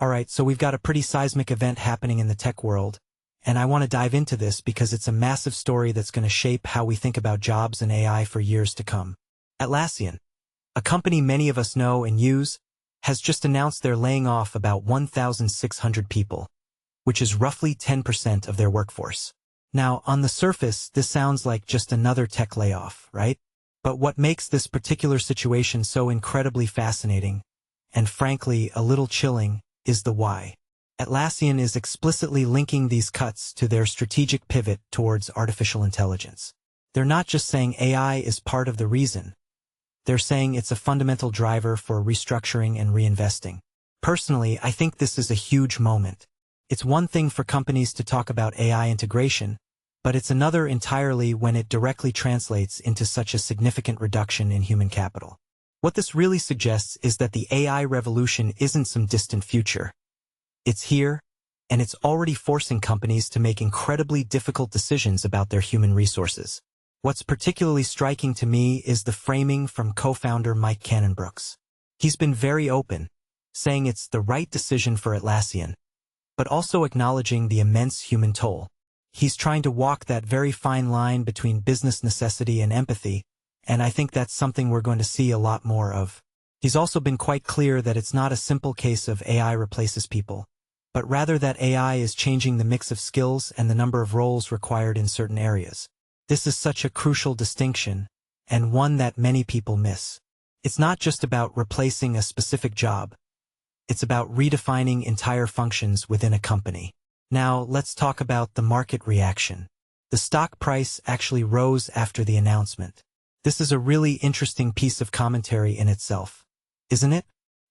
Alright, so we've got a pretty seismic event happening in the tech world, and I want to dive into this because it's a massive story that's going to shape how we think about jobs and AI for years to come. Atlassian, a company many of us know and use, has just announced they're laying off about 1,600 people, which is roughly 10% of their workforce. Now, on the surface, this sounds like just another tech layoff, right? But what makes this particular situation so incredibly fascinating, and frankly a little chilling, is the why. Atlassian is explicitly linking these cuts to their strategic pivot towards artificial intelligence. They're not just saying AI is part of the reason. They're saying it's a fundamental driver for restructuring and reinvesting. Personally, I think this is a huge moment. It's one thing for companies to talk about AI integration, but it's another entirely when it directly translates into such a significant reduction in human capital. What this really suggests is that the AI revolution isn't some distant future. It's here, and it's already forcing companies to make incredibly difficult decisions about their human resources. What's particularly striking to me is the framing from co-founder Mike Cannon-Brookes. He's been very open, saying it's the right decision for Atlassian, but also acknowledging the immense human toll. He's trying to walk that very fine line between business necessity and empathy, and I think that's something we're going to see a lot more of. He's also been quite clear that it's not a simple case of AI replaces people, but rather that AI is changing the mix of skills and the number of roles required in certain areas. This is such a crucial distinction, and one that many people miss. It's not just about replacing a specific job. It's about redefining entire functions within a company. Now, let's talk about the market reaction. The stock price actually rose after the announcement. This is a really interesting piece of commentary in itself, isn't it?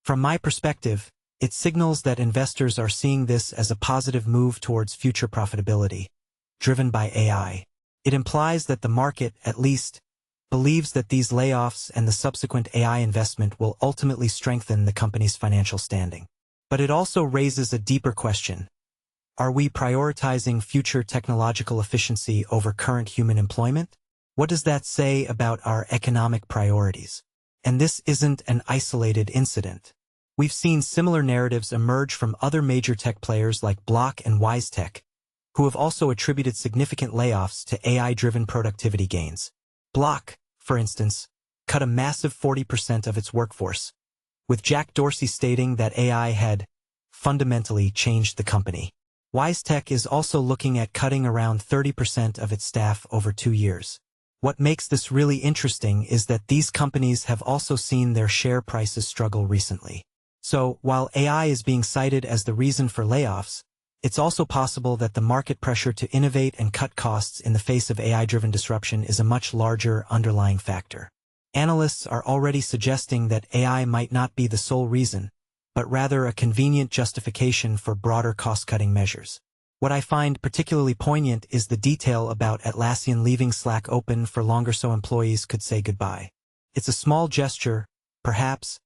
From my perspective, it signals that investors are seeing this as a positive move towards future profitability, driven by AI. It implies that the market, at least, believes that these layoffs and the subsequent AI investment will ultimately strengthen the company's financial standing. But it also raises a deeper question. Are we prioritizing future technological efficiency over current human employment? What does that say about our economic priorities? And this isn't an isolated incident. We've seen similar narratives emerge from other major tech players like Block and WiseTech, who have also attributed significant layoffs to AI-driven productivity gains. Block, for instance, cut a massive 40% of its workforce, with Jack Dorsey stating that AI had fundamentally changed the company. WiseTech is also looking at cutting around 30% of its staff over 2 years. What makes this really interesting is that these companies have also seen their share prices struggle recently. So, while AI is being cited as the reason for layoffs, it's also possible that the market pressure to innovate and cut costs in the face of AI-driven disruption is a much larger underlying factor. Analysts are already suggesting that AI might not be the sole reason, but rather a convenient justification for broader cost-cutting measures. What I find particularly poignant is the detail about Atlassian leaving Slack open for longer so employees could say goodbye. It's a small gesture, perhaps,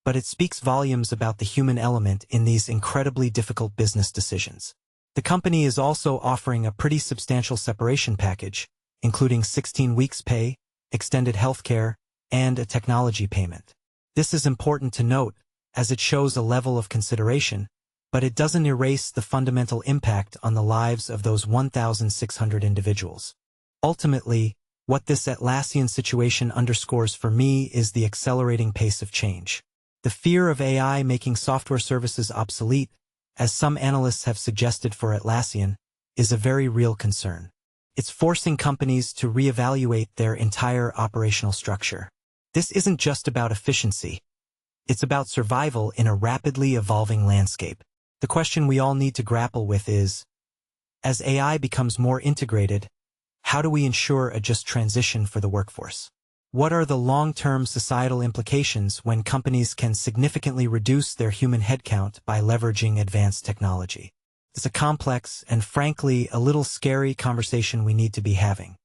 but it speaks volumes about the human element in these incredibly difficult business decisions. The company is also offering a pretty substantial separation package, including 16 weeks pay, extended healthcare, and a technology payment. This is important to note, as it shows a level of consideration, but it doesn't erase the fundamental impact on the lives of those 1,600 individuals. Ultimately, what this Atlassian situation underscores for me is the accelerating pace of change. The fear of AI making software services obsolete, as some analysts have suggested for Atlassian, is a very real concern. It's forcing companies to reevaluate their entire operational structure. This isn't just about efficiency. It's about survival in a rapidly evolving landscape. The question we all need to grapple with is, as AI becomes more integrated, how do we ensure a just transition for the workforce? What are the long-term societal implications when companies can significantly reduce their human headcount by leveraging advanced technology? It's a complex and frankly a little scary conversation we need to be having.